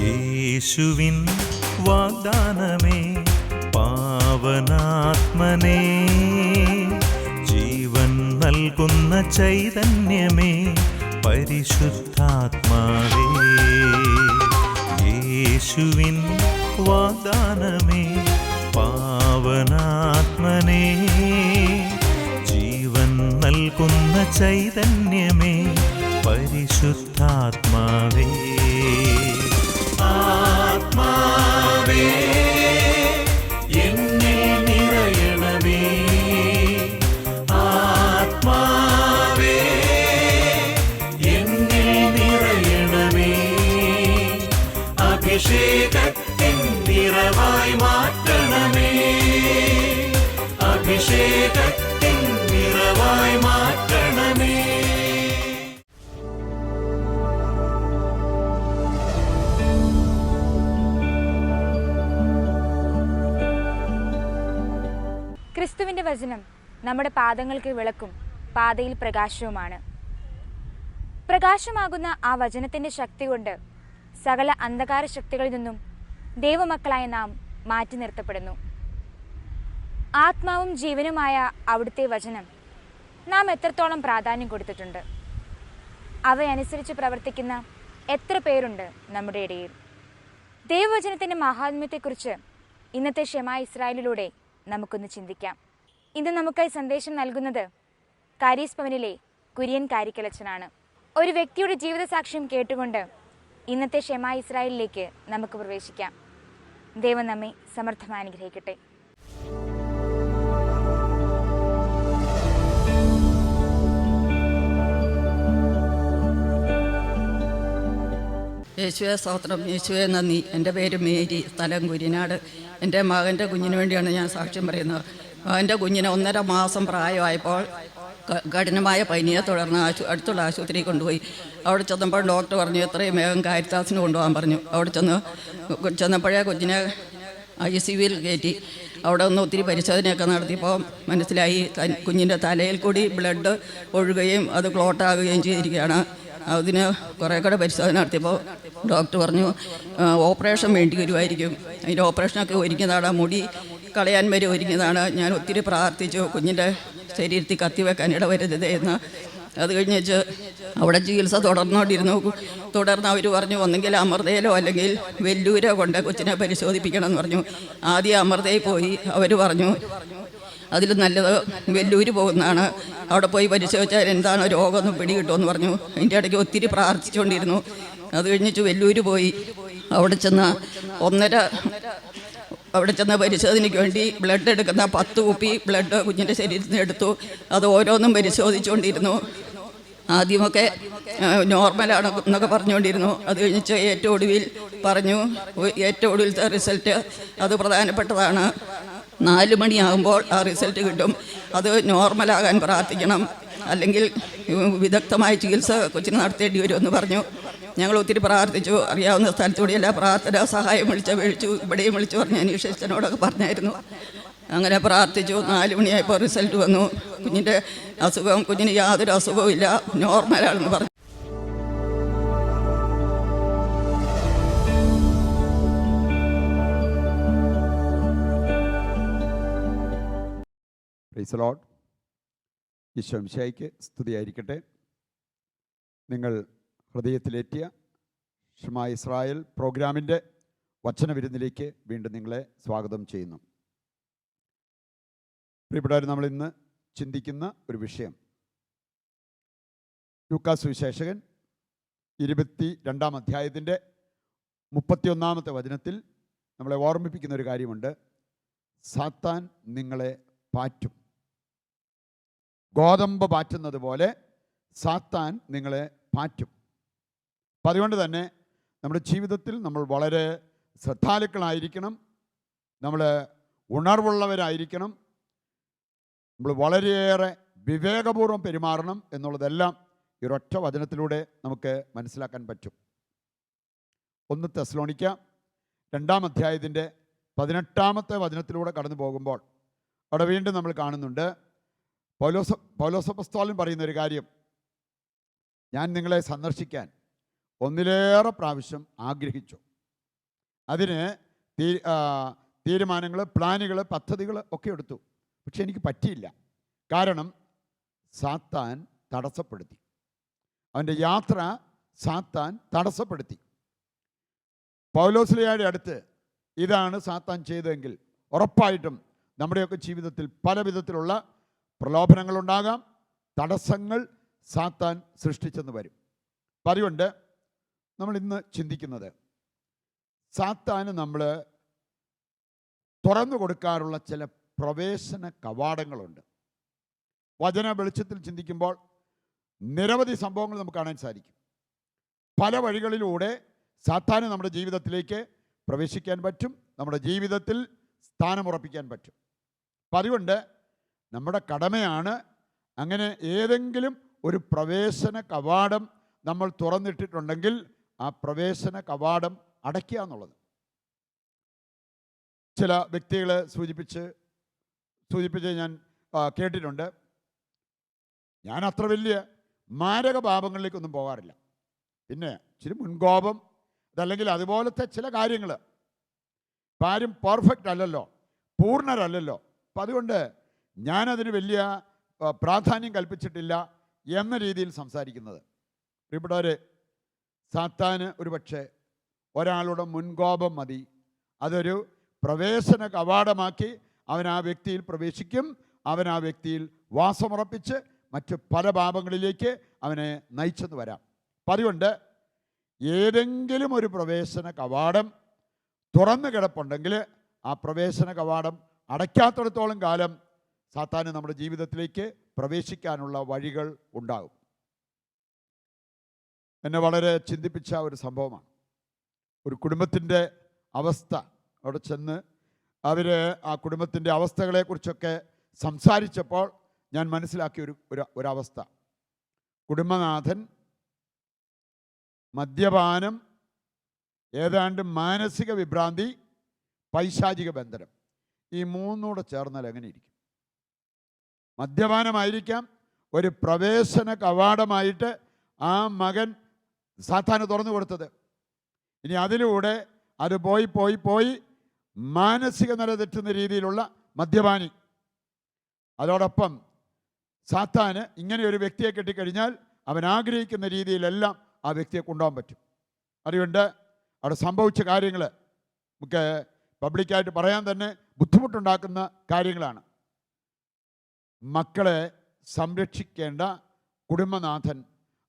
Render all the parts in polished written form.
യേശുവിൻ വാഗ്ദാനമേ പാവനാത്മനേ, ജീവൻ നൽകുന്ന ചൈതന്യമേ പരിശുദ്ധാത്മാവേ. യേശുവിൻ വാഗ്ദാനമേ പാവനാത്മനേ, ജീവൻ നൽകുന്ന ചൈതന്യമേ പരിശുദ്ധാത്മാവേ. ആത്മാവേ എന്നിൽ നിറയണമേ, ആത്മാവേ എന്നിൽ നിറയണമേ, അഭിഷേകത്തിൻ നിറവായി മാറ്റണമേ, അഭിഷേകത്തിൻ നിറവായി മാറ്റണമേ. ക്രിസ്തുവിൻ്റെ വചനം നമ്മുടെ പാദങ്ങൾക്ക് വിളക്കും പാതയിൽ പ്രകാശവുമാണ്. പ്രകാശമാകുന്ന ആ വചനത്തിൻ്റെ ശക്തി കൊണ്ട് സകല അന്ധകാര ശക്തികളിൽ നിന്നും ദൈവമക്കളായ നാം മാറ്റി നിർത്തപ്പെടുന്നു. ആത്മാവും ജീവനുമായ അവിടുത്തെ വചനം നാം എത്രത്തോളം പ്രാധാന്യം കൊടുത്തിട്ടുണ്ട്? അവയനുസരിച്ച് പ്രവർത്തിക്കുന്ന എത്ര പേരുണ്ട് നമ്മുടെ ഇടയിൽ? ദൈവവചനത്തിൻ്റെ മഹാത്മ്യത്തെക്കുറിച്ച് ഇന്നത്തെ ഷെമാ ഇസ്രായേലിലൂടെ നമുക്കൊന്ന് ചിന്തിക്കാം. ഇന്ന് നമുക്കായി സന്ദേശം നൽകുന്നത് കാരീസ് ഭവനിലെ കുര്യൻ കാരിക്കലച്ചനാണ്. ഒരു വ്യക്തിയുടെ ജീവിത സാക്ഷ്യം കേട്ടുകൊണ്ട് ഇന്നത്തെ ഷെമാ ഇസ്രായേലിലേക്ക് നമുക്ക് പ്രവേശിക്കാം. ദൈവം നമ്മെ സമർത്ഥമായി അനുഗ്രഹിക്കട്ടെ. യേശുവെ സ്തോത്രം, യേശുവെ നന്ദി. എൻ്റെ പേര് മേരി, സ്ഥലം കുര്യനാട്. എൻ്റെ മകൻ്റെ കുഞ്ഞിന് വേണ്ടിയാണ് ഞാൻ സാക്ഷ്യം പറയുന്നത്. മകൻ്റെ കുഞ്ഞിന് 1.5 മാസം പ്രായമായപ്പോൾ കഠിനമായ പനിയെ തുടർന്ന് അടുത്തുള്ള ആശുപത്രിയിൽ കൊണ്ടുപോയി. അവിടെ ചെന്നപ്പോൾ ഡോക്ടർ പറഞ്ഞു എത്രയും വേഗം കാരിത്താസിന് കൊണ്ടുപോകാൻ പറഞ്ഞു. അവിടെ ചെന്നപ്പോഴേ കുഞ്ഞിനെ ICUവിൽ കയറ്റി. അവിടെ ഒന്ന് ഒത്തിരി പരിശോധനയൊക്കെ നടത്തിയപ്പോൾ മനസ്സിലായി കുഞ്ഞിൻ്റെ തലയിൽ കൂടി ബ്ലഡ് ഒഴുകുകയും അത് ക്ലോട്ടാകുകയും ചെയ്തിരിക്കുകയാണ്. അതിന് കുറേ കൂടെ പരിശോധന നടത്തിയപ്പോൾ ഡോക്ടർ പറഞ്ഞു ഓപ്പറേഷൻ വേണ്ടി വരുമായിരിക്കും. അതിൻ്റെ ഓപ്പറേഷനൊക്കെ ഒരുങ്ങിയതാണ്, മുടി കളയാൻ വരെ ഒരുങ്ങിയതാണ്. ഞാൻ ഒത്തിരി പ്രാർത്ഥിച്ചു കുഞ്ഞിൻ്റെ ശരീരത്തിൽ കത്തിവെക്കാൻ ഇടവരുത് എന്ന്. അത് കഴിഞ്ഞ് അവിടെ ചികിത്സ തുടർന്ന് അവർ പറഞ്ഞു ഒന്നെങ്കിൽ അമൃതയിലോ അല്ലെങ്കിൽ വെല്ലൂരോ കൊണ്ട് കൊച്ചിനെ പരിശോധിപ്പിക്കണം എന്ന് പറഞ്ഞു. ആദ്യം അമൃതയിൽ പോയി. അവർ പറഞ്ഞു അതിൽ നല്ലത് വെല്ലൂർ പോകുന്നതാണ്, അവിടെ പോയി പരിശോധിച്ചാൽ എന്താണ് രോഗമൊന്നും പിടികിട്ടുമെന്ന് പറഞ്ഞു. അതിൻ്റെ ഇടയ്ക്ക് ഒത്തിരി പ്രാർത്ഥിച്ചുകൊണ്ടിരുന്നു. അത് കഴിഞ്ഞിട്ട് വെല്ലൂർ പോയി. അവിടെ ചെന്ന പരിശോധനയ്ക്ക് വേണ്ടി ബ്ലഡ് എടുക്കുന്ന 10 കുപ്പി ബ്ലഡ് കുഞ്ഞിൻ്റെ ശരീരത്തിൽ നിന്ന് എടുത്തു. അത് ഓരോന്നും പരിശോധിച്ചുകൊണ്ടിരുന്നു. ആദ്യമൊക്കെ നോർമലാണ് എന്നൊക്കെ പറഞ്ഞുകൊണ്ടിരുന്നു. അത് കഴിഞ്ഞിട്ട് ഏറ്റവും ഒടുവിലത്തെ റിസൾട്ട് അത് പ്രധാനപ്പെട്ടതാണ്. 4 മണിയാകുമ്പോൾ ആ റിസൾട്ട് കിട്ടും. അത് നോർമലാകാൻ പ്രാർത്ഥിക്കണം, അല്ലെങ്കിൽ വിദഗ്ധമായ ചികിത്സ കൊച്ചിന് നടത്തേണ്ടി വരുമെന്ന് പറഞ്ഞു. ഞങ്ങൾ ഒത്തിരി പ്രാർത്ഥിച്ചു. അറിയാവുന്ന സ്ഥലത്തൂടെ എല്ലാ പ്രാർത്ഥന സഹായം വിളിച്ചു ഇവിടെയും വിളിച്ചു പറഞ്ഞു. അന്വേഷിച്ചനോടൊക്കെ പറഞ്ഞായിരുന്നു. അങ്ങനെ പ്രാർത്ഥിച്ചു. 4 മണിയായപ്പോൾ റിസൾട്ട് വന്നു. കുഞ്ഞിന് യാതൊരു അസുഖവും ഇല്ല, നോർമലാണെന്ന് പറഞ്ഞു. Praise the Lord. ഈശോ മിശിഹായ്ക്ക് സ്തുതിയായിരിക്കട്ടെ. നിങ്ങൾ ഹൃദയത്തിലേറ്റിയ ഷെമാ ഇസ്രായേൽ പ്രോഗ്രാമിൻ്റെ വചനവിരുന്നിലേക്ക് വീണ്ടും നിങ്ങളെ സ്വാഗതം ചെയ്യുന്നു. പ്രിയപ്പെട്ടവർ, നമ്മൾ ഇന്ന് ചിന്തിക്കുന്ന ഒരു വിഷയം ലൂക്കാ സുവിശേഷകൻ 22-ാം അധ്യായത്തിൻ്റെ 31-ാമത്തെ വചനത്തിൽ നമ്മളെ ഓർമ്മിപ്പിക്കുന്ന ഒരു കാര്യമുണ്ട്. സാത്താൻ നിങ്ങളെ പാറ്റും, ഗോതമ്പ് പാറ്റുന്നത് പോലെ സാത്താൻ നിങ്ങളെ പാറ്റും. അപ്പം അതുകൊണ്ട് തന്നെ നമ്മുടെ ജീവിതത്തിൽ നമ്മൾ വളരെ ശ്രദ്ധാലുക്കളായിരിക്കണം, നമ്മൾ ഉണർവുള്ളവരായിരിക്കണം, നമ്മൾ വളരെയേറെ വിവേകപൂർവ്വം പെരുമാറണം എന്നുള്ളതെല്ലാം ഈ ഒരൊറ്റ വചനത്തിലൂടെ നമുക്ക് മനസ്സിലാക്കാൻ പറ്റും. 1 തെസ്സലോനിക്ക 2-ാം അധ്യായത്തിൻ്റെ 18-ാമത്തെ വചനത്തിലൂടെ കടന്നു പോകുമ്പോൾ അവിടെ വീണ്ടും നമ്മൾ കാണുന്നുണ്ട് പൗലോസപ്പോസ്തലൻ പറയുന്ന ഒരു കാര്യം, ഞാൻ നിങ്ങളെ സന്ദർശിക്കാൻ ഒന്നിലേറെ പ്രാവശ്യം ആഗ്രഹിച്ചു. അതിന് തീരുമാനങ്ങൾ, പ്ലാനുകൾ, പദ്ധതികൾ ഒക്കെ എടുത്തു. പക്ഷെ എനിക്ക് പറ്റിയില്ല. കാരണം സാത്താൻ തടസ്സപ്പെടുത്തി. അവൻ്റെ യാത്ര സാത്താൻ തടസ്സപ്പെടുത്തി. പൗലോസ്ലീഹായുടെ അടുത്ത് ഇതാണ് സാത്താൻ ചെയ്തതെങ്കിൽ ഉറപ്പായിട്ടും നമ്മുടെയൊക്കെ ജീവിതത്തിൽ പല വിധത്തിലുള്ള പ്രലോഭനങ്ങളുണ്ടാകാം, തടസ്സങ്ങൾ സാത്താൻ സൃഷ്ടിച്ചെന്ന് വരും. അപ്പം അതുകൊണ്ട് നമ്മൾ ഇന്ന് ചിന്തിക്കുന്നത്, സാത്താന് നമ്മൾ തുറന്നു കൊടുക്കാറുള്ള ചില പ്രവേശന കവാടങ്ങളുണ്ട്. വചന വെളിച്ചത്തിൽ ചിന്തിക്കുമ്പോൾ നിരവധി സംഭവങ്ങൾ നമുക്ക് കാണാൻ സാധിക്കും. പല വഴികളിലൂടെ സാത്താന് നമ്മുടെ ജീവിതത്തിലേക്ക് പ്രവേശിക്കാൻ പറ്റും, നമ്മുടെ ജീവിതത്തിൽ സ്ഥാനമുറപ്പിക്കാൻ പറ്റും. അപ്പം അതുകൊണ്ട് നമ്മുടെ കടമയാണ് അങ്ങനെ ഏതെങ്കിലും ഒരു പ്രവേശന കവാടം നമ്മൾ തുറന്നിട്ടിട്ടുണ്ടെങ്കിൽ ആ പ്രവേശന കവാടം അടയ്ക്കുക എന്നുള്ളത്. ചില വ്യക്തികളെ സൂചിപ്പിച്ച് ഞാൻ കേട്ടിട്ടുണ്ട്. ഞാൻ അത്ര വലിയ മാരക പാപങ്ങളിലേക്കൊന്നും പോകാറില്ല. പിന്നെ ഇച്ചിരി മുൻകോപം, അതല്ലെങ്കിൽ അതുപോലത്തെ ചില കാര്യങ്ങൾ. ഇപ്പം ആരും പെർഫെക്റ്റ് അല്ലല്ലോ, പൂർണ്ണരല്ലല്ലോ. അപ്പം അതുകൊണ്ട് ഞാനതിന് വലിയ പ്രാധാന്യം കൽപ്പിച്ചിട്ടില്ല എന്ന രീതിയിൽ സംസാരിക്കുന്നത്. പ്രിയപ്പെട്ടവരെ, സാത്താന് ഒരു പക്ഷേ ഒരാളുടെ മുൻകോപം മതി, അതൊരു പ്രവേശന കവാടമാക്കി അവൻ ആ വ്യക്തിയിൽ പ്രവേശിക്കും. അവൻ ആ വ്യക്തിയിൽ വാസമുറപ്പിച്ച് മറ്റ് പല പാപങ്ങളിലേക്ക് അവനെ നയിച്ചെന്ന് വരാം. അപ്പം അതുകൊണ്ട് ഏതെങ്കിലും ഒരു പ്രവേശന കവാടം തുറന്നു കിടപ്പുണ്ടെങ്കിൽ ആ പ്രവേശന കവാടം അടയ്ക്കാത്തിടത്തോളം കാലം സാത്താന് നമ്മുടെ ജീവിതത്തിലേക്ക് പ്രവേശിക്കാനുള്ള വഴികൾ ഉണ്ടാകും. എന്നെ വളരെ ചിന്തിപ്പിച്ച ഒരു സംഭവമാണ്. ഒരു കുടുംബത്തിൻ്റെ അവസ്ഥ. അവിടെ ചെന്ന് അവർ ആ കുടുംബത്തിൻ്റെ അവസ്ഥകളെക്കുറിച്ചൊക്കെ സംസാരിച്ചപ്പോൾ ഞാൻ മനസ്സിലാക്കിയ ഒരവസ്ഥ. കുടുംബനാഥൻ മദ്യപാനം, ഏതാണ്ട് മാനസിക വിഭ്രാന്തി, പൈശാചിക ബന്ധനം, ഈ മൂന്നൂടെ ചേർന്നാൽ എങ്ങനെ ഇരിക്കും? മദ്യപാനമായിരിക്കാം ഒരു പ്രവേശന കവാടമായിട്ട് ആ മകൻ സാത്താന് തുറന്നു കൊടുത്തത്. ഇനി അതിലൂടെ അത് പോയി മാനസിക നില തെറ്റുന്ന രീതിയിലുള്ള മദ്യപാനി. അതോടൊപ്പം സാത്താന് ഇങ്ങനെ ഒരു വ്യക്തിയെ കിട്ടിക്കഴിഞ്ഞാൽ അവൻ ആഗ്രഹിക്കുന്ന രീതിയിലെല്ലാം ആ വ്യക്തിയെ കൊണ്ടുപോകാൻ പറ്റും. അതുകൊണ്ട് അവിടെ സംഭവിച്ച കാര്യങ്ങൾ നമുക്ക് പബ്ലിക്കായിട്ട് പറയാൻ തന്നെ ബുദ്ധിമുട്ടുണ്ടാക്കുന്ന കാര്യങ്ങളാണ്. മക്കളെ സംരക്ഷിക്കേണ്ട കുടുംബനാഥൻ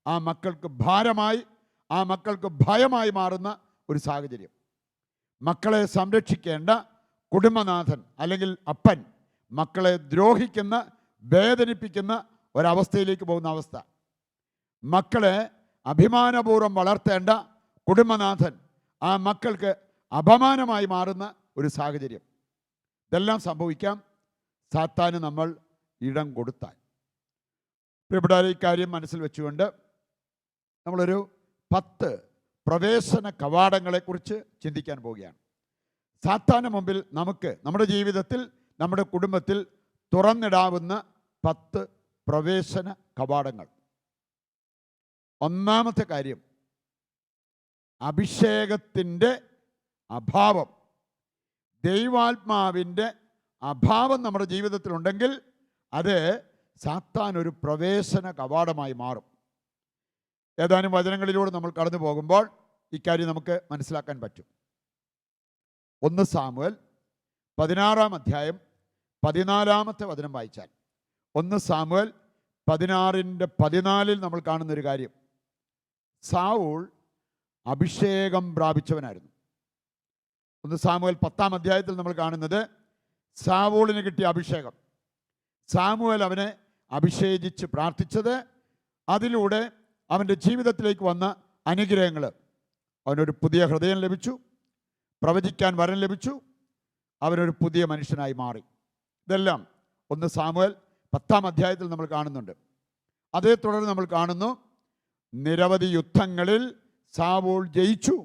ആ മക്കൾക്ക് ഭാരമായി, ആ മക്കൾക്ക് ഭയമായി മാറുന്ന ഒരു സാഹചര്യം. മക്കളെ സംരക്ഷിക്കേണ്ട കുടുംബനാഥൻ അല്ലെങ്കിൽ അപ്പൻ മക്കളെ ദ്രോഹിക്കുന്ന, വേദനിപ്പിക്കുന്ന ഒരവസ്ഥയിലേക്ക് പോകുന്ന അവസ്ഥ. മക്കളെ അഭിമാനപൂർവ്വം വളർത്തേണ്ട കുടുംബനാഥൻ ആ മക്കൾക്ക് അപമാനമായി മാറുന്ന ഒരു സാഹചര്യം. ഇതെല്ലാം സംഭവിക്കാം സാത്താന് നമ്മൾ ഇടം കൊടുത്താൽ. പ്രിയപ്പെട്ട ഈ കാര്യം മനസ്സിൽ വെച്ചുകൊണ്ട് നമ്മളൊരു 10 പ്രവേശന കവാടങ്ങളെക്കുറിച്ച് ചിന്തിക്കാൻ പോവുകയാണ്. സാത്താന് മുമ്പിൽ നമുക്ക് നമ്മുടെ ജീവിതത്തിൽ, നമ്മുടെ കുടുംബത്തിൽ തുറന്നിടാവുന്ന 10 പ്രവേശന കവാടങ്ങൾ. ഒന്നാമത്തെ കാര്യം, അഭിഷേകത്തിൻ്റെ അഭാവം. ദൈവാത്മാവിൻ്റെ അഭാവം നമ്മുടെ ജീവിതത്തിലുണ്ടെങ്കിൽ അത് സാത്താൻ ഒരു പ്രവേശന കവാടമായി മാറും. ഏതാനും വചനങ്ങളിലൂടെ നമ്മൾ കടന്നു പോകുമ്പോൾ ഇക്കാര്യം നമുക്ക് മനസ്സിലാക്കാൻ പറ്റും. 1 സാമുവേൽ 16-ാം അധ്യായം 14-ാമത്തെ വചനം വായിച്ചാൽ, 1 സാമുവേൽ 16:14 നമ്മൾ കാണുന്നൊരു കാര്യം, സാവൂൾ അഭിഷേകം പ്രാപിച്ചവനായിരുന്നു. 1 സാമുവേൽ 10-ാം അധ്യായത്തിൽ നമ്മൾ കാണുന്നത് സാവൂളിന് കിട്ടിയ അഭിഷേകം. സാമുവേൽ അവനെ അഭിഷേകിച്ച് പ്രാർത്ഥിച്ചത്, അതിലൂടെ അവൻ്റെ ജീവിതത്തിലേക്ക് വന്ന അനുഗ്രഹങ്ങൾ, അവനൊരു പുതിയ ഹൃദയം ലഭിച്ചു, പ്രവചിക്കാൻ വരം ലഭിച്ചു, അവനൊരു പുതിയ മനുഷ്യനായി മാറി. ഇതെല്ലാം 1 സാമുവേൽ 10-ാം അധ്യായത്തിൽ നമ്മൾ കാണുന്നുണ്ട്. അതേ തുടർന്ന് നമ്മൾ കാണുന്നു, നിരവധി യുദ്ധങ്ങളിൽ സാവൂൾ ജയിച്ചു.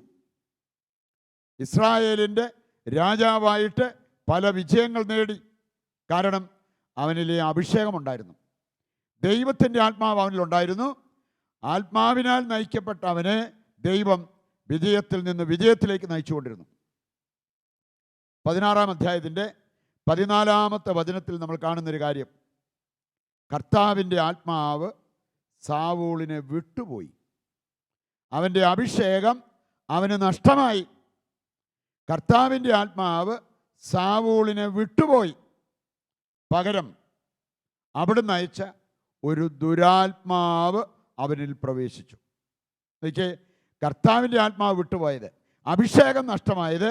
ഇസ്രായേലിൻ്റെ രാജാവായിട്ട് പല വിജയങ്ങൾ നേടി. കാരണം അവനിലെ അഭിഷേകമുണ്ടായിരുന്നു. ദൈവത്തിൻ്റെ ആത്മാവ് അവനിലുണ്ടായിരുന്നു. ആത്മാവിനാൽ നയിക്കപ്പെട്ട അവനെ ദൈവം വിജയത്തിൽ നിന്ന് വിജയത്തിലേക്ക് നയിച്ചുകൊണ്ടിരുന്നു. 16-ാം അധ്യായത്തിൻ്റെ 14-ാമത്തെ വചനത്തിൽ നമ്മൾ കാണുന്നൊരു കാര്യം, കർത്താവിൻ്റെ ആത്മാവ് സാവൂളിനെ വിട്ടുപോയി. അവൻ്റെ അഭിഷേകം അവന് നഷ്ടമായി. കർത്താവിൻ്റെ ആത്മാവ് സാവൂളിനെ വിട്ടുപോയി. പകരം അവിടുന്ന് അയച്ച ഒരു ദുരാത്മാവ് അവനിൽ പ്രവേശിച്ചു. എനിക്ക് കർത്താവിൻ്റെ ആത്മാവ് വിട്ടുപോയത്, അഭിഷേകം നഷ്ടമായത്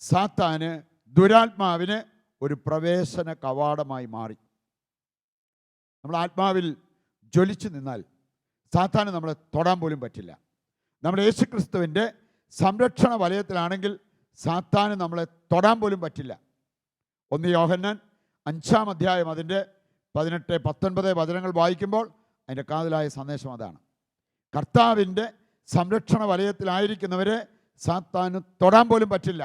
സാത്താന്, ദുരാത്മാവിന് ഒരു പ്രവേശന കവാടമായി മാറി. നമ്മൾ ആത്മാവിൽ ജ്വലിച്ചു നിന്നാൽ സാത്താന് നമ്മളെ തൊടാൻ പോലും പറ്റില്ല. നമ്മൾ യേശുക്രിസ്തുവിൻ്റെ സംരക്ഷണ വലയത്തിലാണെങ്കിൽ സാത്താന് നമ്മളെ തൊടാൻ പോലും പറ്റില്ല. 1 യോഹന്നാൻ 5-ാം അധ്യായം അതിൻ്റെ 18-19 വചനങ്ങൾ വായിക്കുമ്പോൾ അതിൻ്റെ കാതലായ സന്ദേശം അതാണ്. കർത്താവിൻ്റെ സംരക്ഷണ വലയത്തിലായിരിക്കുന്നവരെ സാത്താന് തൊടാൻ പോലും പറ്റില്ല.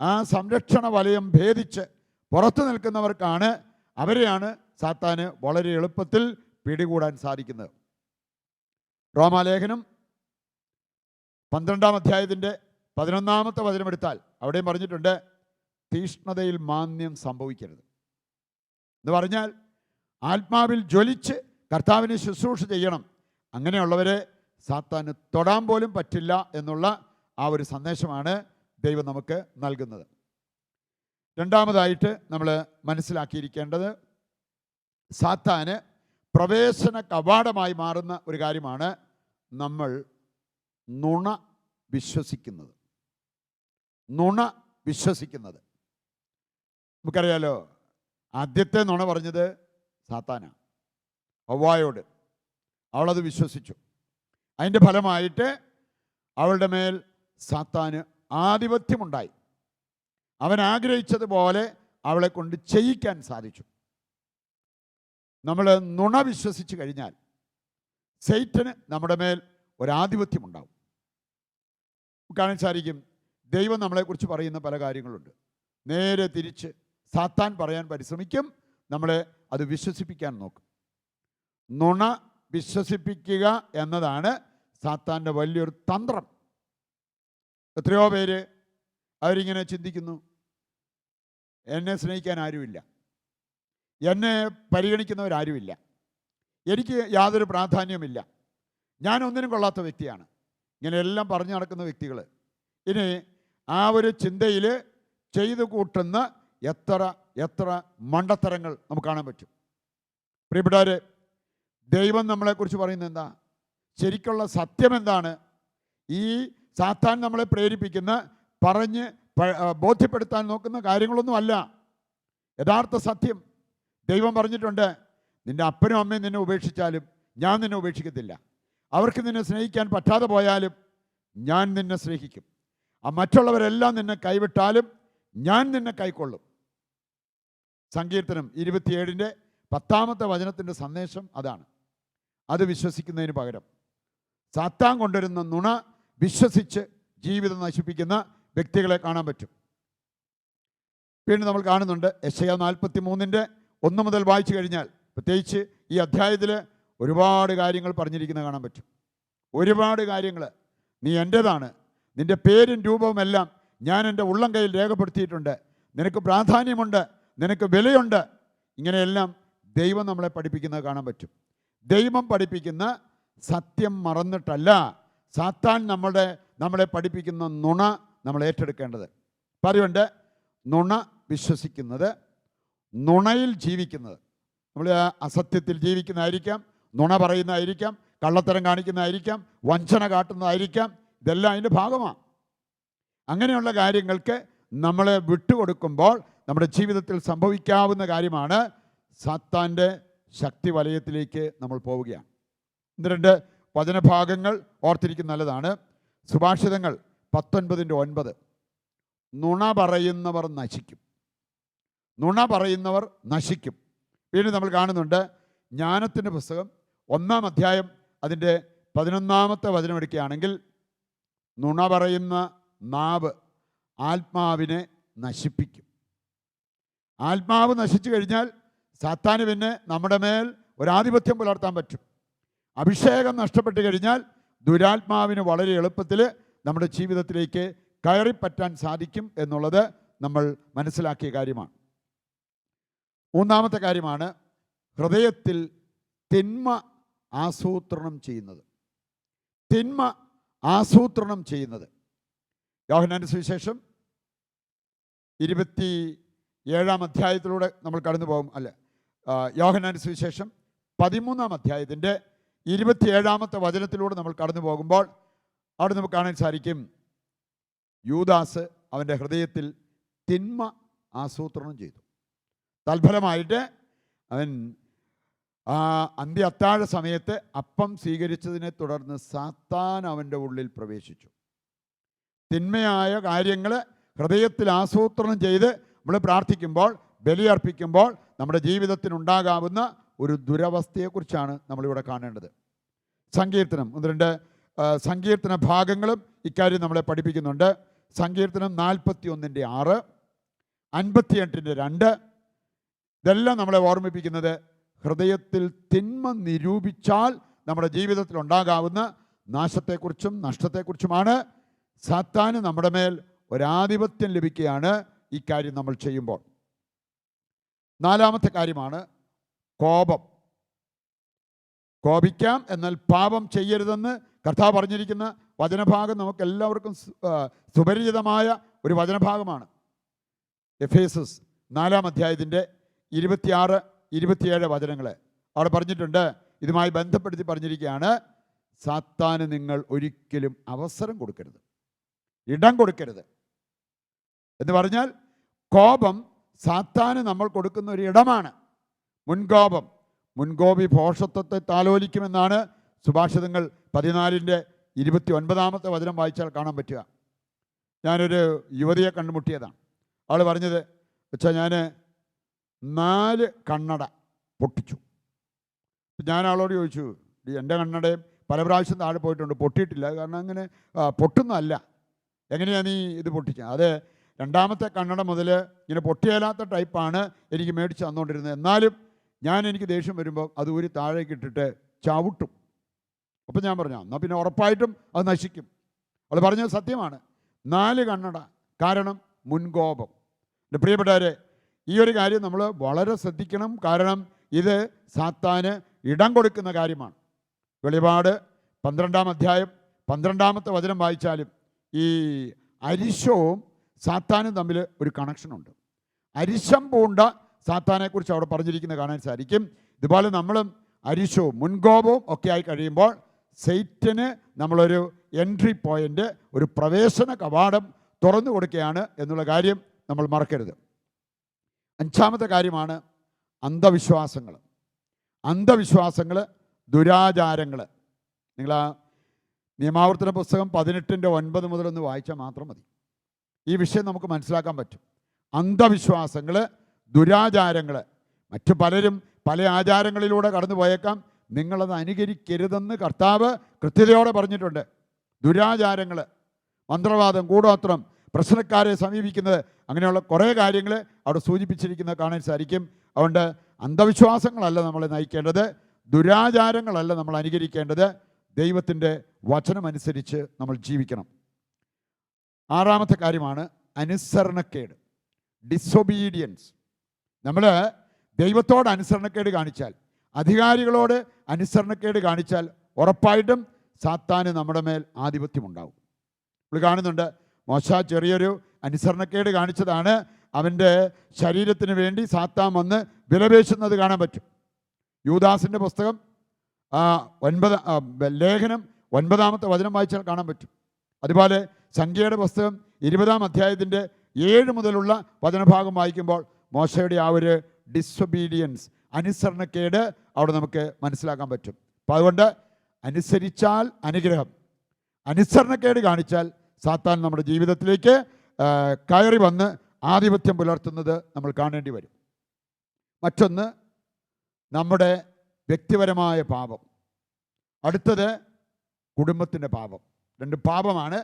ആ സംരക്ഷണ വലയം ഭേദിച്ച് പുറത്തു നിൽക്കുന്നവർക്കാണ്, അവരെയാണ് സാത്താന് വളരെ എളുപ്പത്തിൽ പിടികൂടാൻ സാധിക്കുന്നത്. റോമാലേഖനം 12-ാം അധ്യായത്തിൻ്റെ 11-ാമത്തെ വചനമെടുത്താൽ അവിടെയും പറഞ്ഞിട്ടുണ്ട്, തീഷ്ണതയിൽ മാന്യം സംഭവിക്കരുത് എന്ന് പറഞ്ഞാൽ ആത്മാവിൽ ജ്വലിച്ച് കർത്താവിനെ ശുശ്രൂഷ ചെയ്യണം. അങ്ങനെയുള്ളവരെ സാത്താന് തൊടാൻ പോലും പറ്റില്ല എന്നുള്ള ആ ഒരു സന്ദേശമാണ് ദൈവം നമുക്ക് നൽകുന്നത്. രണ്ടാമതായിട്ട് നമ്മൾ മനസ്സിലാക്കിയിരിക്കേണ്ടത്, സാത്താന് പ്രവേശന കവാടമായി മാറുന്ന ഒരു കാര്യമാണ് നമ്മൾ നുണ വിശ്വസിക്കുന്നത്. നുണ വിശ്വസിക്കുന്നത് നമുക്കറിയാലോ. ആദ്യത്തെ നുണ പറഞ്ഞത് സാത്താനാണ്, ഹവ്വായോട്. അവളത് വിശ്വസിച്ചു. അതിൻ്റെ ഫലമായിട്ട് അവളുടെ മേൽ സാത്താന് ആധിപത്യമുണ്ടായി. അവൻ ആഗ്രഹിച്ചതുപോലെ അവളെ കൊണ്ട് ചെയ്യിക്കാൻ സാധിച്ചു. നമ്മൾ നുണ വിശ്വസിച്ച് കഴിഞ്ഞാൽ സൈറ്റന് നമ്മുടെ മേൽ ഒരാധിപത്യമുണ്ടാവും. കാണാൻ സാധിക്കും, ദൈവം നമ്മളെക്കുറിച്ച് പറയുന്ന പല കാര്യങ്ങളുണ്ട്. നേരെ തിരിച്ച് സാത്താൻ പറയാൻ പരിശ്രമിക്കും, നമ്മളെ അത് വിശ്വസിപ്പിക്കാൻ നോക്കും. നുണ വിശ്വസിപ്പിക്കുക എന്നതാണ് സാത്താൻ്റെ വലിയൊരു തന്ത്രം. എത്രയോ പേര് അവരിങ്ങനെ ചിന്തിക്കുന്നു, എന്നെ സ്നേഹിക്കാൻ ആരുമില്ല, എന്നെ പരിഗണിക്കുന്നവരാരുമില്ല, എനിക്ക് യാതൊരു പ്രാധാന്യമില്ല, ഞാൻ ഒന്നിനും കൊള്ളാത്ത വ്യക്തിയാണ്. ഇങ്ങനെയെല്ലാം പറഞ്ഞു നടക്കുന്ന വ്യക്തികൾ ഇനി ആ ഒരു ചിന്തയിൽ ചെയ്തു കൂട്ടുന്ന എത്ര എത്ര മണ്ടത്തരങ്ങൾ നമുക്ക് കാണാൻ പറ്റും. പ്രിയപ്പെട്ടവരെ, ദൈവം നമ്മളെക്കുറിച്ച് പറയുന്നത് എന്താ? ശരിക്കുള്ള സത്യം എന്താണ്? ഈ സാത്താൻ നമ്മളെ പ്രേരിപ്പിക്കുന്ന, പറഞ്ഞ് ബോധ്യപ്പെടുത്താൻ നോക്കുന്ന കാര്യങ്ങളൊന്നുമല്ല യഥാർത്ഥ സത്യം. ദൈവം പറഞ്ഞിട്ടുണ്ട്, നിൻ്റെ അപ്പനും അമ്മയും നിന്നെ ഉപേക്ഷിച്ചാലും ഞാൻ നിന്നെ ഉപേക്ഷിക്കത്തില്ല. അവർക്ക് നിന്നെ സ്നേഹിക്കാൻ പറ്റാതെ പോയാലും ഞാൻ നിന്നെ സ്നേഹിക്കും. ആ മറ്റുള്ളവരെല്ലാം നിന്നെ കൈവിട്ടാലും ഞാൻ നിന്നെ കൈക്കൊള്ളും. സങ്കീർത്തനം 27-ന്റെ 10-ാമത്തെ വചനത്തിൻ്റെ സന്ദേശം അതാണ്. അത് വിശ്വസിക്കുന്നതിന് പകരം സാത്താൻ കൊണ്ടുവരുന്ന നുണ വിശ്വസിച്ച് ജീവിതം നശിപ്പിക്കുന്ന വ്യക്തികളെ കാണാൻ പറ്റും. പിന്നെ നമ്മൾ കാണുന്നുണ്ട്, യെശയ്യാ 43-ന്റെ 1 മുതൽ വായിച്ചു കഴിഞ്ഞാൽ, പ്രത്യേകിച്ച് ഈ അധ്യായത്തിൽ ഒരുപാട് കാര്യങ്ങൾ പറഞ്ഞിരിക്കുന്നത് കാണാൻ പറ്റും. ഒരുപാട് കാര്യങ്ങൾ. നീ എൻ്റേതാണ്, നിൻ്റെ പേരും രൂപവുമെല്ലാം ഞാൻ എൻ്റെ ഉള്ളം കയ്യിൽ രേഖപ്പെടുത്തിയിട്ടുണ്ട്, നിനക്ക് പ്രാധാന്യമുണ്ട്, നിനക്ക് വിലയുണ്ട്. ഇങ്ങനെയെല്ലാം ദൈവം നമ്മളെ പഠിപ്പിക്കുന്നത് കാണാൻ പറ്റും. ദൈവം പഠിപ്പിക്കുന്ന സത്യം മറന്നിട്ടല്ല സാത്താൻ നമ്മളെ പഠിപ്പിക്കുന്ന നുണ നമ്മൾ ഏറ്റെടുക്കേണ്ടത്. പറയുണ്ട്, നുണ വിശ്വസിക്കുന്നത്, നുണയിൽ ജീവിക്കുന്നത്. നമ്മൾ അസത്യത്തിൽ ജീവിക്കുന്നതായിരിക്കാം, നുണ പറയുന്നതായിരിക്കാം, കള്ളത്തരം കാണിക്കുന്നതായിരിക്കാം, വഞ്ചന കാട്ടുന്നതായിരിക്കാം. ഇതെല്ലാം അതിൻ്റെ ഭാഗമാണ്. അങ്ങനെയുള്ള കാര്യങ്ങൾക്ക് നമ്മളെ വിട്ടുകൊടുക്കുമ്പോൾ നമ്മുടെ ജീവിതത്തിൽ സംഭവിക്കാവുന്ന കാര്യമാണ് സാത്താൻ്റെ ശക്തി വലയത്തിലേക്ക് നമ്മൾ പോവുകയാണ്. 2 വചനഭാഗങ്ങൾ ഓർത്തിരിക്കുന്ന നല്ലതാണ്. സുഭാഷിതങ്ങൾ 19-9. നുണ പറയുന്നവർ നശിക്കും, നുണ പറയുന്നവർ നശിക്കും. പിന്നെ നമ്മൾ കാണുന്നുണ്ട്, ജ്ഞാനത്തിൻ്റെ പുസ്തകം 1-ാം അധ്യായം അതിൻ്റെ 11-ാമത്തെ വചനം എടുക്കുകയാണെങ്കിൽ, നുണ പറയുന്ന നാവ് ആത്മാവിനെ നശിപ്പിക്കും. ആത്മാവ് നശിച്ചു കഴിഞ്ഞാൽ സാത്താന് പിന്നെ നമ്മുടെ മേൽ ഒരാധിപത്യം പുലർത്താൻ പറ്റും. അഭിഷേകം നഷ്ടപ്പെട്ട് കഴിഞ്ഞാൽ ദുരാത്മാവിന് വളരെ എളുപ്പത്തിൽ നമ്മുടെ ജീവിതത്തിലേക്ക് കയറിപ്പറ്റാൻ സാധിക്കും എന്നുള്ളത് നമ്മൾ മനസ്സിലാക്കിയ കാര്യമാണ്. മൂന്നാമത്തെ കാര്യമാണ് ഹൃദയത്തിൽ തിന്മ ആസൂത്രണം ചെയ്യുന്നത്. തിന്മ ആസൂത്രണം ചെയ്യുന്നത്. യോഹന്നാന്റെ സുവിശേഷം 27 അധ്യായത്തിലൂടെ നമ്മൾ കടന്നു പോകും. യോഹന്നാന്റെ സുവിശേഷം 13 അധ്യായത്തിൻ്റെ 27 വചനത്തിലൂടെ നമ്മൾ കടന്നു പോകുമ്പോൾ അവിടെ നമുക്ക് കാണാൻ സാധിക്കും, യൂദാസ് അവൻ്റെ ഹൃദയത്തിൽ തിന്മ ആസൂത്രണം ചെയ്തു. തൽഫലമായിട്ട് അവൻ അന്ത്യ അത്താഴ സമയത്ത് അപ്പം സ്വീകരിച്ചതിനെ തുടർന്ന് സാത്താൻ അവൻ്റെ ഉള്ളിൽ പ്രവേശിച്ചു. തിന്മയായ കാര്യങ്ങൾ ഹൃദയത്തിൽ ആസൂത്രണം ചെയ്ത് നമ്മൾ പ്രാർത്ഥിക്കുമ്പോൾ, ബലിയർപ്പിക്കുമ്പോൾ നമ്മുടെ ജീവിതത്തിനുണ്ടാകാവുന്ന ഒരു ദുരവസ്ഥയെക്കുറിച്ചാണ് നമ്മളിവിടെ കാണേണ്ടത്. സങ്കീർത്തനം 1-2 സങ്കീർത്തന ഭാഗങ്ങളും ഇക്കാര്യം നമ്മളെ പഠിപ്പിക്കുന്നുണ്ട്. സങ്കീർത്തനം 41:6, 58:2 ഇതെല്ലാം നമ്മളെ ഓർമ്മിപ്പിക്കുന്നത് ഹൃദയത്തിൽ തിന്മ നിരൂപിച്ചാൽ നമ്മുടെ ജീവിതത്തിൽ ഉണ്ടാകാവുന്ന നാശത്തെക്കുറിച്ചും നഷ്ടത്തെക്കുറിച്ചുമാണ്. സാത്താന് നമ്മുടെ മേൽ ഒരാധിപത്യം ലഭിക്കുകയാണ് ഈ കാര്യം നമ്മൾ ചെയ്യുമ്പോൾ. 4-ാമത്തെ കാര്യമാണ് കോപം. കോപിക്കാം, എന്നാൽ പാപം ചെയ്യരുതെന്ന് കർത്താവ് പറഞ്ഞിരിക്കുന്ന വചനഭാഗം നമുക്ക് എല്ലാവർക്കും സുപരിചിതമായ ഒരു വചനഭാഗമാണ്. എഫേസസ് 4-ാം അധ്യായത്തിൻ്റെ 26-27 വചനങ്ങൾ അവിടെ പറഞ്ഞിട്ടുണ്ട്. ഇതുമായി ബന്ധപ്പെടുത്തി പറഞ്ഞിരിക്കുകയാണ്, സാത്താന് നിങ്ങൾ ഒരിക്കലും അവസരം കൊടുക്കരുത്, ഇടം കൊടുക്കരുത്. എന്ന് പറഞ്ഞാൽ കോപം സാത്താന് നമ്മൾ കൊടുക്കുന്ന ഒരു ഇടമാണ്. മുൻകോപം, മുൻകോപി ഭോഷത്വത്തെ താലോലിക്കുമെന്നാണ് സുഭാഷിതങ്ങൾ 14-29 വചനം വായിച്ചാൽ കാണാൻ പറ്റുക. ഞാനൊരു യുവതിയെ കണ്ടുമുട്ടിയതാണ്. അവൾ പറഞ്ഞത് വെച്ചാൽ ഞാൻ 4 കണ്ണട പൊട്ടിച്ചു. ഞാൻ അവളോട് ചോദിച്ചു, എൻ്റെ കണ്ണടയും പല പ്രാവശ്യം താഴെ പോയിട്ടുണ്ട്, പൊട്ടിയിട്ടില്ല. കാരണം അങ്ങനെ പൊട്ടുന്നതല്ല. എങ്ങനെയാണ് നീ ഇത് പൊട്ടിച്ചത്? അത് 2-ാമത്തെ കണ്ണട മുതൽ ഇങ്ങനെ പൊട്ടിയേലാത്ത ടൈപ്പാണ് എനിക്ക് മേടിച്ച് തന്നുകൊണ്ടിരുന്നത്. എന്നാലും എനിക്ക് ദേഷ്യം വരുമ്പോൾ അത് ഊരി താഴേക്ക് ഇട്ടിട്ട് ചവിട്ടും. അപ്പം ഞാൻ പറഞ്ഞു, എന്നാൽ പിന്നെ ഉറപ്പായിട്ടും അത് നശിക്കും. അവൾ പറഞ്ഞത് സത്യമാണ്. 4 കണ്ണട. കാരണം മുൻകോപം. എൻ്റെ പ്രിയപ്പെട്ടവരെ, ഈ ഒരു കാര്യം നമ്മൾ വളരെ ശ്രദ്ധിക്കണം. കാരണം ഇത് സാത്താന് ഇടം കൊടുക്കുന്ന കാര്യമാണ്. വെളിപാട് 12-ാം അധ്യായം 12-ാമത്തെ വചനം വായിച്ചാലും ഈ അരിശവും സാത്താനും തമ്മിൽ ഒരു കണക്ഷനുണ്ട്. അരിശം പൂണ്ട സാത്താനെക്കുറിച്ച് അവിടെ പറഞ്ഞിരിക്കുന്നത് കാണാൻ സാധിക്കും. ഇതുപോലെ നമ്മളും അരിശവും മുൻകോപവും ഒക്കെ ആയി കഴിയുമ്പോൾ സൈറ്റന് നമ്മളൊരു എൻട്രി പോയിൻ്റ്, ഒരു പ്രവേശന കവാടം തുറന്നു കൊടുക്കുകയാണ് എന്നുള്ള കാര്യം നമ്മൾ മറക്കരുത്. 5-ാമത്തെ കാര്യമാണ് അന്ധവിശ്വാസങ്ങൾ. അന്ധവിശ്വാസങ്ങൾ, ദുരാചാരങ്ങൾ. നിങ്ങൾ ആ നിയമാവർത്തന പുസ്തകം 18:9 മുതൽ ഒന്ന് വായിച്ചാൽ മാത്രം മതി. ഈ വിഷയം നമുക്ക് മനസ്സിലാക്കാൻ പറ്റും. അന്ധവിശ്വാസങ്ങൾ, ദുരാചാരങ്ങൾ. മറ്റു പലരും പല ആചാരങ്ങളിലൂടെ കടന്നു പോയേക്കാം. നിങ്ങളത് അനുകരിക്കരുതെന്ന് കർത്താവ് കൃത്യതയോടെ പറഞ്ഞിട്ടുണ്ട്. ദുരാചാരങ്ങൾ, മന്ത്രവാദം, കൂടോത്രം, പ്രശ്നക്കാരെ സമീപിക്കുന്നത്, അങ്ങനെയുള്ള കുറേ കാര്യങ്ങൾ അവിടെ സൂചിപ്പിച്ചിരിക്കുന്നത് കാണാൻ സാധിക്കും. അതുകൊണ്ട് അന്ധവിശ്വാസങ്ങളല്ല നമ്മളെ നയിക്കേണ്ടത്, ദുരാചാരങ്ങളല്ല നമ്മൾ അനുകരിക്കേണ്ടത്. ദൈവത്തിൻ്റെ വചനമനുസരിച്ച് നമ്മൾ ജീവിക്കണം. 6-ാമത്തെ കാര്യമാണ് അനുസരണക്കേട്, ഡിസൊബീഡിയൻസ്. നമ്മൾ ദൈവത്തോട് അനുസരണക്കേട് കാണിച്ചാൽ, അധികാരികളോട് അനുസരണക്കേട് കാണിച്ചാൽ ഉറപ്പായിട്ടും സാത്താന് നമ്മുടെ മേൽ ആധിപത്യമുണ്ടാവും. നമ്മൾ കാണുന്നുണ്ട്, മോശ ചെറിയൊരു അനുസരണക്കേട് കാണിച്ചതാണ് അവൻ്റെ ശരീരത്തിന് വേണ്ടി സാത്താൻ വന്ന് വിലപേശുന്നത് കാണാൻ പറ്റും. യൂദാസിൻ്റെ പുസ്തകം ലേഖനം 9-ാമത്തെ വചനം വായിച്ചാൽ കാണാൻ പറ്റും. അതുപോലെ സംഖ്യയുടെ പുസ്തകം 20-ാം അധ്യായത്തിൻ്റെ 7 മുതലുള്ള വചനഭാഗം വായിക്കുമ്പോൾ മോശയുടെ ആ ഒരു ഡിസൊബീഡിയൻസ്, അനുസരണക്കേട് അവിടെ നമുക്ക് മനസ്സിലാക്കാൻ പറ്റും. അപ്പോൾ അതുകൊണ്ട് അനുസരിച്ചാൽ അനുഗ്രഹം, അനുസരണക്കേട് കാണിച്ചാൽ സാത്താൻ നമ്മുടെ ജീവിതത്തിലേക്ക് കയറി വന്ന് ആധിപത്യം പുലർത്തുന്നത് നമ്മൾ കാണേണ്ടി വരും. മറ്റൊന്ന് നമ്മുടെ വ്യക്തിപരമായ പാപം. അടുത്തത് കുടുംബത്തിൻ്റെ പാപം. 2 പാപമാണ്.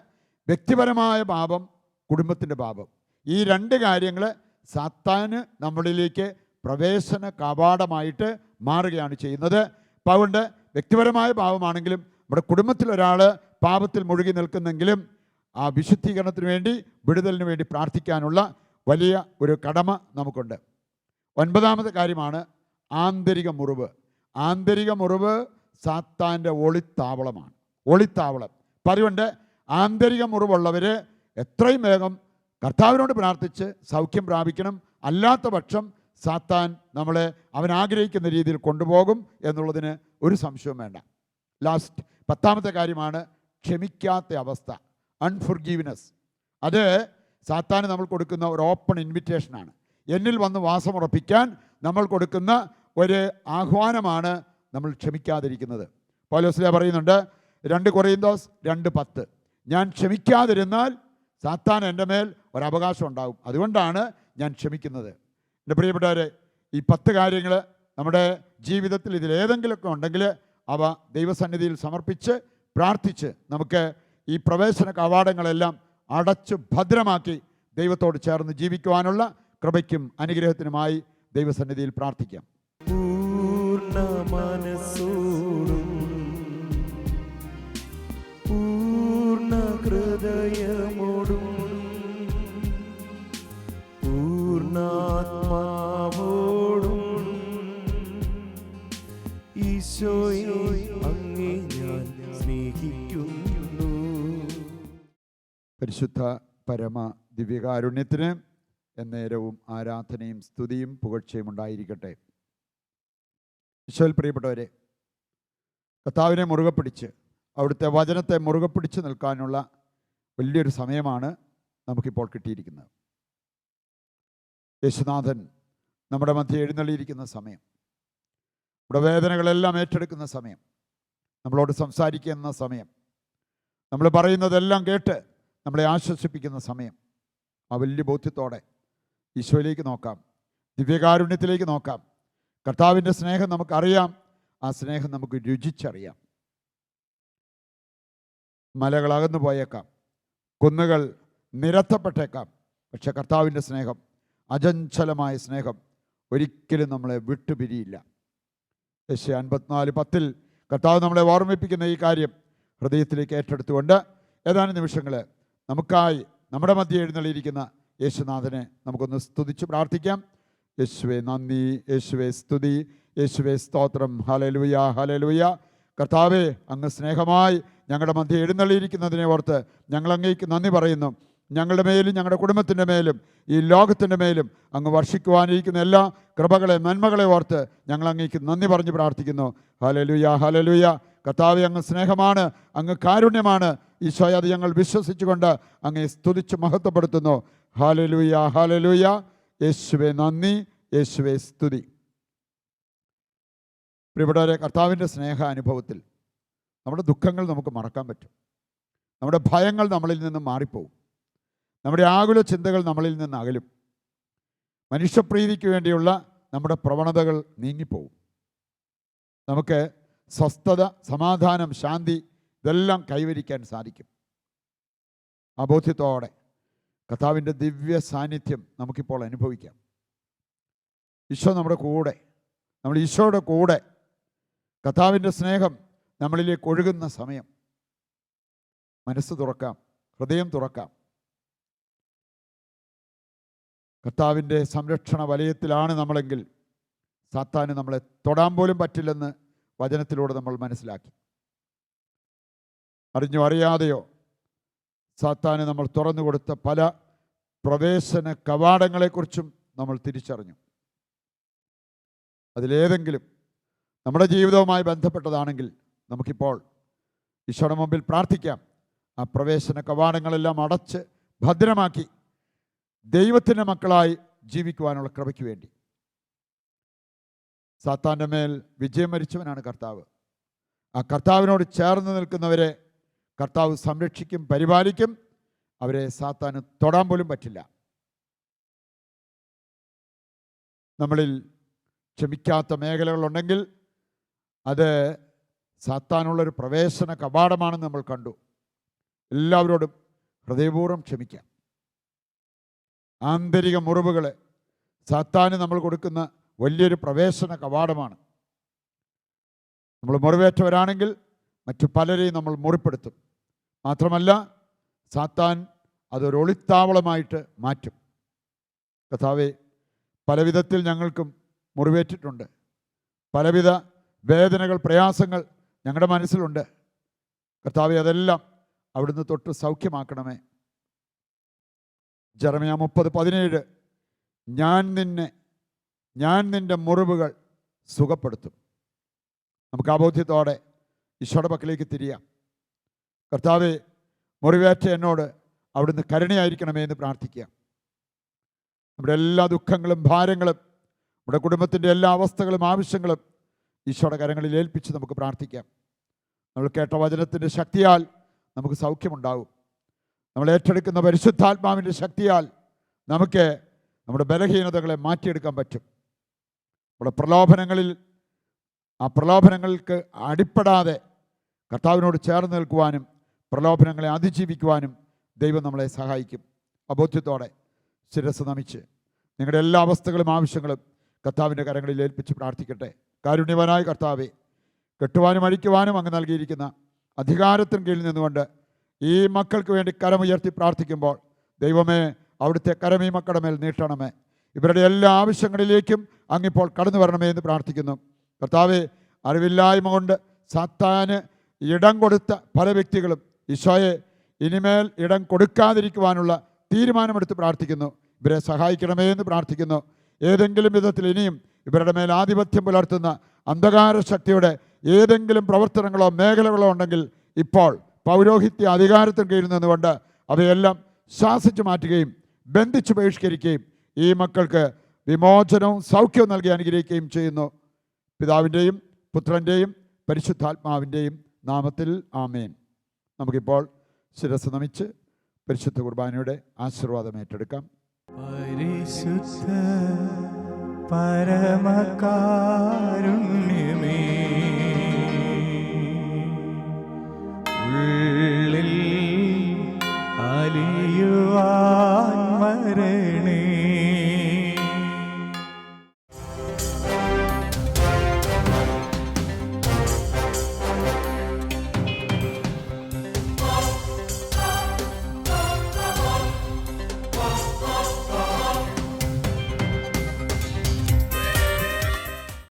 വ്യക്തിപരമായ പാപം, കുടുംബത്തിൻ്റെ പാപം. ഈ രണ്ട് കാര്യങ്ങൾ സാത്താന് നമ്മളിലേക്ക് പ്രവേശന കവാടമായിട്ട് മാറുകയാണ് ചെയ്യുന്നത്. അപ്പം അതുകൊണ്ട് വ്യക്തിപരമായ പാപമാണെങ്കിലും നമ്മുടെ കുടുംബത്തിലൊരാൾ പാപത്തിൽ മുഴുകി നിൽക്കുന്നെങ്കിലും ആ വിശുദ്ധീകരണത്തിന് വേണ്ടി, വിടുതലിന് വേണ്ടി പ്രാർത്ഥിക്കാനുള്ള വലിയ ഒരു കടമ നമുക്കുണ്ട്. 9ാമത്തെ കാര്യമാണ് ആന്തരിക മുറിവ്. ആന്തരിക മുറിവ് സാത്താൻ്റെ ഒളിത്താവളമാണ്. ഒളിത്താവളം. അപ്പം അതുകൊണ്ട് ആന്തരിക മുറിവുള്ളവർ എത്രയും വേഗം കർത്താവിനോട് പ്രാർത്ഥിച്ച് സൗഖ്യം പ്രാപിക്കണം. അല്ലാത്ത പക്ഷം സാത്താൻ നമ്മളെ അവൻ ആഗ്രഹിക്കുന്ന രീതിയിൽ കൊണ്ടുപോകും എന്നുള്ളതിന് ഒരു സംശയവും വേണ്ട. ലാസ്റ്റ് 10ാമത്തെ കാര്യമാണ് ക്ഷമിക്കാത്ത അവസ്ഥ, അൺഫോർഗീവ്നെസ്. അത് സാത്താന് നമ്മൾ കൊടുക്കുന്ന ഒരു ഓപ്പൺ ഇൻവിറ്റേഷനാണ്. എന്നിൽ വന്ന് വാസമുറപ്പിക്കാൻ നമ്മൾ കൊടുക്കുന്ന ഒരു ആഹ്വാനമാണ് നമ്മൾ ക്ഷമിക്കാതിരിക്കുന്നത്. പൗലോസ് പറയുന്നുണ്ട് 2 കൊറിന്തോസ് 2:10, ഞാൻ ക്ഷമിക്കാതിരുന്നാൽ സാത്താൻ എൻ്റെ മേൽ ഒരവകാശം ഉണ്ടാകും, അതുകൊണ്ടാണ് ഞാൻ ക്ഷമിക്കുന്നത്. എൻ്റെ പ്രിയപ്പെട്ടവരെ, ഈ 10 കാര്യങ്ങൾ നമ്മുടെ ജീവിതത്തിൽ ഇതിലേതെങ്കിലുമൊക്കെ ഉണ്ടെങ്കിൽ അവ ദൈവസന്നിധിയിൽ സമർപ്പിച്ച് പ്രാർത്ഥിച്ച് നമുക്ക് ഈ പ്രവേശന കവാടങ്ങളെല്ലാം അടച്ചു ഭദ്രമാക്കി ദൈവത്തോട് ചേർന്ന് ജീവിക്കുവാനുള്ള കൃപയ്ക്കും അനുഗ്രഹത്തിനുമായി ദൈവസന്നിധിയിൽ പ്രാർത്ഥിക്കാം. പൂർണ്ണ മനസ്സോടും പൂർണ്ണ ഹൃദയമോടും പൂർണ്ണാത്മാവോടും ഈശോയെ അങ്ങേ ഞാൻ സ്നേഹിക്കുന്നു. പരിശുദ്ധ പരമ ദിവ്യകാരുണ്യത്തിന് എന്നേരവും ആരാധനയും സ്തുതിയും പുകഴ്ചയും ഉണ്ടായിരിക്കട്ടെ. ഈശോയിൽ പ്രിയപ്പെട്ടവരെ, കർത്താവിനെ മുറുകെ പിടിച്ച് അവിടുത്തെ വചനത്തെ മുറുകെ പിടിച്ച് നിൽക്കാനുള്ള വലിയൊരു സമയമാണ് നമുക്കിപ്പോൾ കിട്ടിയിരിക്കുന്നത്. യേശുനാഥൻ നമ്മുടെ മധ്യ എഴുന്നള്ളിയിരിക്കുന്ന സമയം, നമ്മുടെ വേദനകളെല്ലാം ഏറ്റെടുക്കുന്ന സമയം, നമ്മളോട് സംസാരിക്കുന്ന സമയം, നമ്മൾ പറയുന്നതെല്ലാം കേട്ട് നമ്മളെ ആശ്വസിപ്പിക്കുന്ന സമയം. ആ വലിയ ബോധ്യത്തോടെ ഈശോയിലേക്ക് നോക്കാം, ദിവ്യകാരുണ്യത്തിലേക്ക് നോക്കാം. കർത്താവിൻ്റെ സ്നേഹം നമുക്കറിയാം, ആ സ്നേഹം നമുക്ക് രുചിച്ചറിയാം. മലകൾ അകന്നു പോയേക്കാം, കുന്നുകൾ നിരത്തപ്പെട്ടേക്കാം, പക്ഷെ കർത്താവിൻ്റെ സ്നേഹം, അചഞ്ചലമായ സ്നേഹം ഒരിക്കലും നമ്മളെ വിട്ടുപിരിയില്ല. യെശയ്യാ 54:10 കർത്താവ് നമ്മളെ ഓർമ്മിപ്പിക്കുന്ന ഈ കാര്യം ഹൃദയത്തിലേക്ക് ഏറ്റെടുത്തുകൊണ്ട് ഏതാനും നിമിഷങ്ങൾ നമുക്കായി നമ്മുടെ മധ്യ എഴുന്നള്ളിയിരിക്കുന്ന യേശുനാഥനെ നമുക്കൊന്ന് സ്തുതിച്ച് പ്രാർത്ഥിക്കാം. യേശുവേ നന്ദി, യേശുവേ സ്തുതി, യേശുവേ സ്തോത്രം. Hallelujah, hallelujah. കർത്താവേ, അങ്ങ് സ്നേഹമായി ഞങ്ങളുടെ മധ്യ എഴുന്നള്ളിയിരിക്കുന്നതിനെ ഓർത്ത് ഞങ്ങൾ അങ്ങേക്ക് നന്ദി പറയുന്നു. ഞങ്ങളുടെ മേലും ഞങ്ങളുടെ കുടുംബത്തിൻ്റെ മേലും ഈ ലോകത്തിൻ്റെ മേലും അങ്ങ് വർഷിക്കുവാനിരിക്കുന്ന എല്ലാ കൃപകളെ, നന്മകളെ ഓർത്ത് ഞങ്ങൾ അങ്ങേക്ക് നന്ദി പറഞ്ഞ് പ്രാർത്ഥിക്കുന്നു. Hallelujah, hallelujah. കർത്താവേ, അങ്ങ് സ്നേഹമാണ്, അങ്ങ് കാരുണ്യമാണ്. ഈശോയെ, അത് ഞങ്ങൾ വിശ്വസിച്ചുകൊണ്ട് അങ്ങേ സ്തുതിച്ച് മഹത്വപ്പെടുത്തുന്നു. Hallelujah, hallelujah. യേശുവേ നന്ദി, യേശുവേ സ്തുതി. പ്രിയപ്പെട്ടവരെ, കർത്താവിൻ്റെ സ്നേഹ അനുഭവത്തിൽ നമ്മുടെ ദുഃഖങ്ങൾ നമുക്ക് മറക്കാൻ പറ്റും. നമ്മുടെ ഭയങ്ങൾ നമ്മളിൽ നിന്ന് മാറിപ്പോവും. നമ്മുടെ ആകുല ചിന്തകൾ നമ്മളിൽ നിന്ന് അകലും. മനുഷ്യപ്രീതിക്ക് വേണ്ടിയുള്ള നമ്മുടെ പ്രവണതകൾ നീങ്ങിപ്പോവും. നമുക്ക് സ്വസ്ഥത, സമാധാനം, ശാന്തി ഇതെല്ലാം കൈവരിക്കാൻ സാധിക്കും. ആ ബോധ്യത്തോടെ കർത്താവിൻ്റെ ദിവ്യ സാന്നിധ്യം നമുക്കിപ്പോൾ അനുഭവിക്കാം. ഈശോ നമ്മുടെ കൂടെ, നമ്മൾ ഈശോയുടെ കൂടെ, കർത്താവിൻ്റെ സ്നേഹം നമ്മളിലേക്ക് ഒഴുകുന്ന സമയം. മനസ്സ് തുറക്കാം, ഹൃദയം തുറക്കാം. കർത്താവിൻ്റെ സംരക്ഷണ വലയത്തിലാണ് നമ്മളെങ്കിൽ സാത്താന് നമ്മളെ തൊടാൻ പോലും പറ്റില്ലെന്ന് വചനത്തിലൂടെ നമ്മൾ മനസ്സിലാക്കി. അറിഞ്ഞോ അറിയാതെയോ സാത്താന് നമ്മൾ തുറന്നു കൊടുത്ത പല പ്രവേശന കവാടങ്ങളെക്കുറിച്ചും നമ്മൾ തിരിച്ചറിഞ്ഞു. അതിലേതെങ്കിലും നമ്മുടെ ജീവിതവുമായി ബന്ധപ്പെട്ടതാണെങ്കിൽ നമുക്കിപ്പോൾ ഈശോയുടെ മുമ്പിൽ പ്രാർത്ഥിക്കാം. ആ പ്രവേശന കവാടങ്ങളെല്ലാം അടച്ച് ഭദ്രമാക്കി ദൈവത്തിൻ്റെ മക്കളായി ജീവിക്കുവാനുള്ള കൃപയ്ക്ക് വേണ്ടി. സാത്താൻ്റെ മേൽ വിജയം വരിച്ചവനാണ് കർത്താവ്. ആ കർത്താവിനോട് ചേർന്ന് നിൽക്കുന്നവരെ കർത്താവ് സംരക്ഷിക്കും, പരിപാലിക്കും. അവരെ സാത്താന് തൊടാൻ പോലും പറ്റില്ല. നമ്മളിൽ ക്ഷമിക്കാത്ത മേഖലകളുണ്ടെങ്കിൽ അത് സാത്താനുള്ളൊരു പ്രവേശന കവാടമാണെന്ന് നമ്മൾ കണ്ടു. എല്ലാവരോടും ഹൃദയപൂർവ്വം ക്ഷമിക്കാം. ആന്തരിക മുറിവുകൾ സാത്താന് നമ്മൾ കൊടുക്കുന്ന വലിയൊരു പ്രവേശന കവാടമാണ്. നമ്മൾ മുറിവേറ്റവരാണെങ്കിൽ മറ്റു പലരെയും നമ്മൾ മുറിപ്പെടുത്തും. മാത്രമല്ല സാത്താൻ അതൊരു ഒളിത്താവളമായിട്ട് മാറ്റും. കർത്താവേ, പല വിധത്തിൽ ഞങ്ങൾക്കും മുറിവേറ്റിട്ടുണ്ട്. പലവിധ വേദനകൾ, പ്രയാസങ്ങൾ ഞങ്ങളുടെ മനസ്സിലുണ്ട്. കർത്താവേ, അതെല്ലാം അവിടുന്ന് തൊട്ട് സൗഖ്യമാക്കണമേ. ജെറമ്യാ 30:17 ഞാൻ നിന്റെ മുറിവുകൾ സുഖപ്പെടുത്തും. നമുക്ക് ആ ബോധ്യത്തോടെ ഈശോയുടെ പക്കലേക്ക് തിരിയാം. കർത്താവേ, മുറിവേറ്റ എന്നോട് അവിടുന്ന് കരുണയായിരിക്കണമേ എന്ന് പ്രാർത്ഥിക്കുക. നമ്മുടെ എല്ലാ ദുഃഖങ്ങളും ഭാരങ്ങളും നമ്മുടെ കുടുംബത്തിൻ്റെ എല്ലാ അവസ്ഥകളും ആവശ്യങ്ങളും ഈശോയുടെ കരങ്ങളിൽ ഏൽപ്പിച്ച് നമുക്ക് പ്രാർത്ഥിക്കാം. നമ്മൾ കേട്ട വചനത്തിൻ്റെ ശക്തിയാൽ നമുക്ക് സൗഖ്യമുണ്ടാകും. നമ്മൾ ഏറ്റെടുക്കുന്ന പരിശുദ്ധാത്മാവിൻ്റെ ശക്തിയാൽ നമുക്ക് നമ്മുടെ ബലഹീനതകളെ മാറ്റിയെടുക്കാൻ പറ്റും. നമ്മുടെ പ്രലോഭനങ്ങൾക്ക് അടിപ്പെടാതെ കർത്താവിനോട് ചേർന്ന് നിൽക്കുവാനും പ്രലോഭനങ്ങളെ അതിജീവിക്കുവാനും ദൈവം നമ്മളെ സഹായിക്കും. അബോധ്യത്തോടെ ശിരസ് നമിച്ച് നിങ്ങളുടെ എല്ലാ അവസ്ഥകളും ആവശ്യങ്ങളും കർത്താവിൻ്റെ കരങ്ങളിൽ ഏൽപ്പിച്ച് പ്രാർത്ഥിക്കട്ടെ. കാരുണ്യവാനായ കർത്താവേ, കെട്ടുവാനും അഴിക്കുവാനും അങ്ങ് നൽകിയിരിക്കുന്ന അധികാരത്തിന് കീഴിൽ നിന്നുകൊണ്ട് ഈ മക്കൾക്ക് വേണ്ടി കരമുയർത്തി പ്രാർത്ഥിക്കുമ്പോൾ ദൈവമേ, അവിടുത്തെ കരം ഈ മക്കളുടെ മേൽ നീട്ടണമേ. ഇവരുടെ എല്ലാ ആവശ്യങ്ങളിലേക്കും അങ്ങിപ്പോൾ കടന്നു വരണമേ എന്ന് പ്രാർത്ഥിക്കുന്നു. കർത്താവേ, അറിവില്ലായ്മ കൊണ്ട് സാത്താന് ഇടം കൊടുത്ത പല വ്യക്തികളും ഈശോയെ ഇനിമേൽ ഇടം കൊടുക്കാതിരിക്കുവാനുള്ള തീരുമാനമെടുത്ത് പ്രാർത്ഥിക്കുന്നു. ഇവരെ സഹായിക്കണമേ എന്ന് പ്രാർത്ഥിക്കുന്നു. ഏതെങ്കിലും വിധത്തിൽ ഇനിയും ഇവരുടെ മേൽ ആധിപത്യം പുലർത്തുന്ന അന്ധകാര ശക്തിയുടെ ഏതെങ്കിലും പ്രവർത്തനങ്ങളോ മേഖലകളോ ഉണ്ടെങ്കിൽ ഇപ്പോൾ പൗരോഹിത്യ അധികാരത്തിന് കീഴിൽ നിന്നുകൊണ്ട് അവയെല്ലാം ശാസിച്ചു മാറ്റുകയും ബന്ധിച്ചു ബഹിഷ്കരിക്കുകയും ഈ മക്കൾക്ക് വിമോചനവും സൗഖ്യവും നൽകി അനുഗ്രഹിക്കുകയും ചെയ്യുന്നു. പിതാവിൻ്റെയും പുത്രൻ്റെയും പരിശുദ്ധാത്മാവിൻ്റെയും നാമത്തിൽ ആമേൻ. നമുക്കിപ്പോൾ ശിരസ് നമിച്ച് പരിശുദ്ധ കുർബാനയുടെ ആശീർവാദം ഏറ്റെടുക്കാം. പരിശുദ്ധ പരമകാരുണ്യമേ, ഉള്ളിൽ അലിയുവാൻ വരണേ.